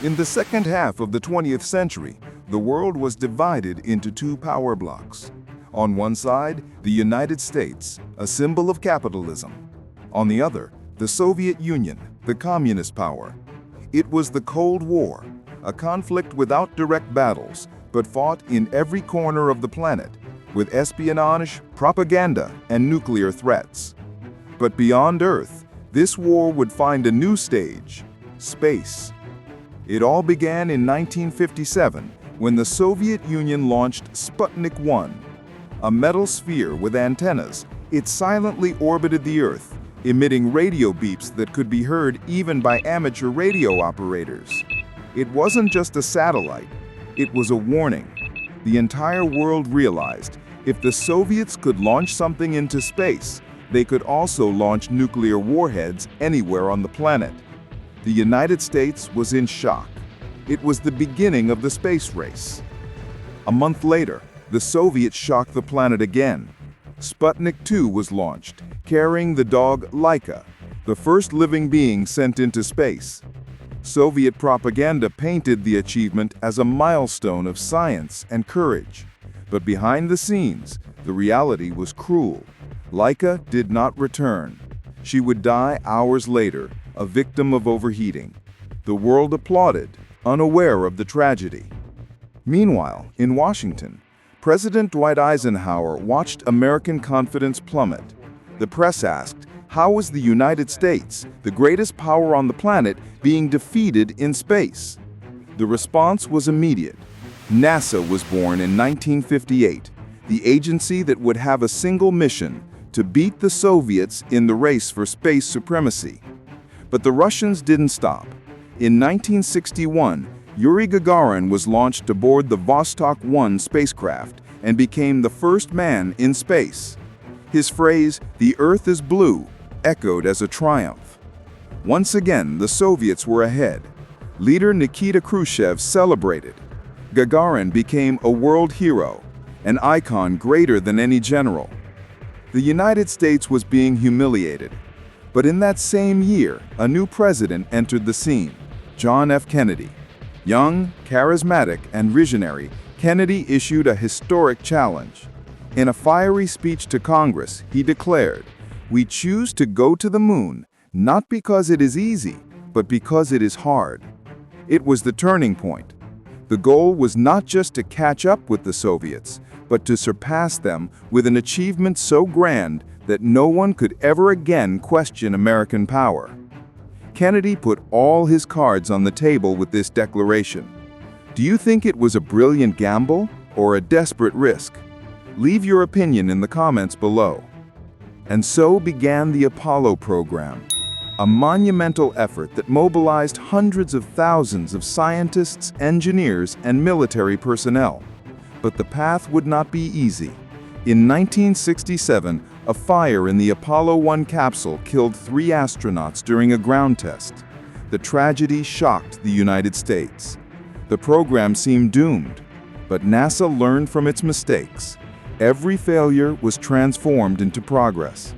In the second half of the 20th century, the world was divided into two power blocks. On one side, the United States, a symbol of capitalism. On the other, the Soviet Union, the communist power. It was the Cold War, a conflict without direct battles, but fought in every corner of the planet, with espionage, propaganda, and nuclear threats. But beyond Earth, this war would find a new stage: space. It all began in 1957, when the Soviet Union launched Sputnik 1. A metal sphere with antennas, it silently orbited the Earth, emitting radio beeps that could be heard even by amateur radio operators. It wasn't just a satellite, it was a warning. The entire world realized if the Soviets could launch something into space, they could also launch nuclear warheads anywhere on the planet. The United States was in shock. It was the beginning of the space race. A month later, the Soviets shocked the planet again. Sputnik 2 was launched, carrying the dog Laika, the first living being sent into space. Soviet propaganda painted the achievement as a milestone of science and courage. But behind the scenes, the reality was cruel. Laika did not return. She would die hours later, a victim of overheating. The world applauded, unaware of the tragedy. Meanwhile, in Washington, President Dwight Eisenhower watched American confidence plummet. The press asked, how was the United States, the greatest power on the planet, being defeated in space? The response was immediate. NASA was born in 1958, the agency that would have a single mission: to beat the Soviets in the race for space supremacy. But the Russians didn't stop. In 1961, Yuri Gagarin was launched aboard the Vostok 1 spacecraft and became the first man in space. His phrase, "The Earth is blue," echoed as a triumph. Once again, the Soviets were ahead. Leader Nikita Khrushchev celebrated. Gagarin became a world hero, an icon greater than any general. The United States was being humiliated. But in that same year, a new president entered the scene: John F. Kennedy. Young, charismatic, and visionary, Kennedy issued a historic challenge. In a fiery speech to Congress, he declared, "We choose to go to the moon, not because it is easy, but because it is hard." It was the turning point. The goal was not just to catch up with the Soviets, but to surpass them with an achievement so grand that no one could ever again question American power. Kennedy put all his cards on the table with this declaration. Do you think it was a brilliant gamble or a desperate risk? Leave your opinion in the comments below. And so began the Apollo program, a monumental effort that mobilized hundreds of thousands of scientists, engineers, and military personnel. But the path would not be easy. In 1967, a fire in the Apollo 1 capsule killed 3 astronauts during a ground test. The tragedy shocked the United States. The program seemed doomed, but NASA learned from its mistakes. Every failure was transformed into progress.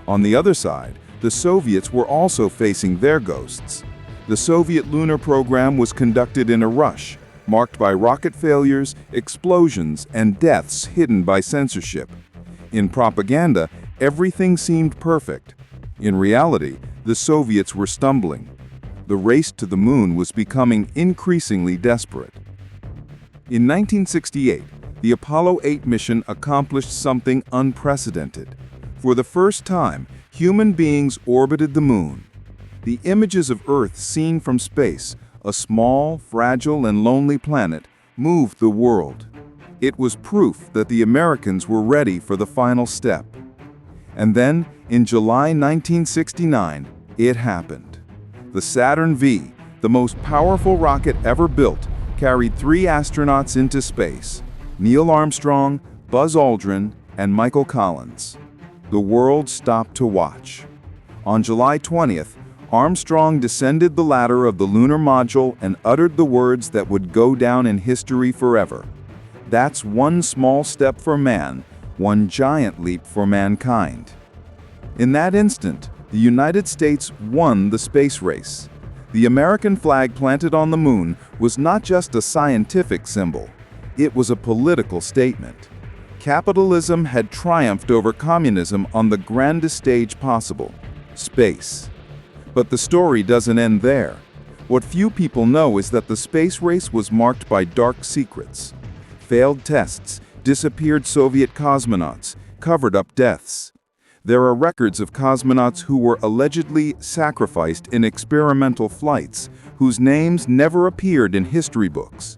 On the other side, the Soviets were also facing their ghosts. The Soviet lunar program was conducted in a rush, marked by rocket failures, explosions, and deaths hidden by censorship. In propaganda, everything seemed perfect. In reality, the Soviets were stumbling. The race to the moon was becoming increasingly desperate. In 1968, the Apollo 8 mission accomplished something unprecedented. For the first time, human beings orbited the moon. The images of Earth seen from space, a small, fragile, and lonely planet, moved the world. It was proof that the Americans were ready for the final step. And then, in July 1969, it happened. The Saturn V, the most powerful rocket ever built, carried 3 astronauts into space: Neil Armstrong, Buzz Aldrin, and Michael Collins. The world stopped to watch. On July 20th, Armstrong descended the ladder of the lunar module and uttered the words that would go down in history forever. That's one small step for man, one giant leap for mankind. In that instant, the United States won the space race. The American flag planted on the moon was not just a scientific symbol, it was a political statement. Capitalism had triumphed over communism on the grandest stage possible, space. But the story doesn't end there. What few people know is that the space race was marked by dark secrets. Failed tests, disappeared Soviet cosmonauts, covered-up deaths. There are records of cosmonauts who were allegedly sacrificed in experimental flights, whose names never appeared in history books.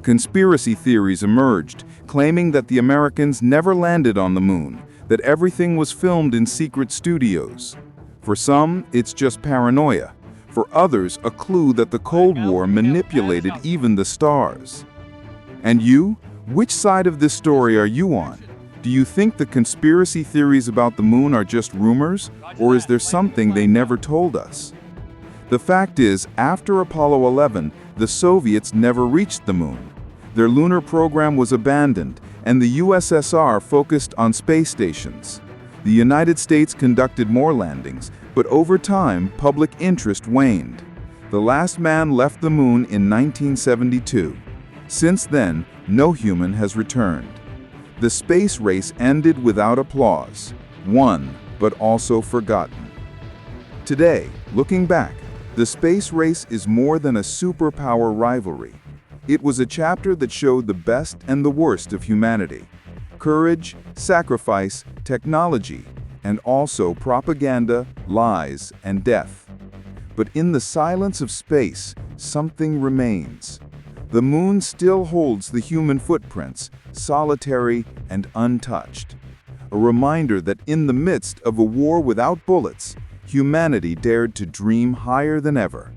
Conspiracy theories emerged, claiming that the Americans never landed on the moon, that everything was filmed in secret studios. For some, it's just paranoia. For others, a clue that the Cold War manipulated even the stars. And you? Which side of this story are you on? Do you think the conspiracy theories about the moon are just rumors, or is there something they never told us? The fact is, after Apollo 11, the Soviets never reached the moon. Their lunar program was abandoned, and the USSR focused on space stations. The United States conducted more landings, but over time, public interest waned. The last man left the moon in 1972. Since then, no human has returned. The space race ended without applause, won, but also forgotten. Today, looking back, the space race is more than a superpower rivalry. It was a chapter that showed the best and the worst of humanity. Courage, sacrifice, technology, and also propaganda, lies, and death. But in the silence of space, something remains. The moon still holds the human footprints, solitary and untouched. A reminder that in the midst of a war without bullets, humanity dared to dream higher than ever.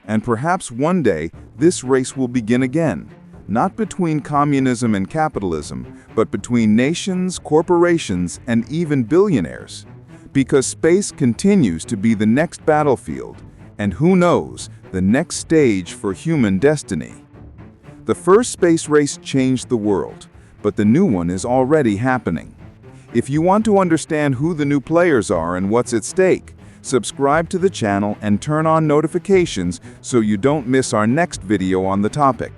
And perhaps one day, this race will begin again, not between communism and capitalism, but between nations, corporations, and even billionaires. Because space continues to be the next battlefield, and who knows, the next stage for human destiny. The first space race changed the world, but the new one is already happening. If you want to understand who the new players are and what's at stake, subscribe to the channel and turn on notifications so you don't miss our next video on the topic.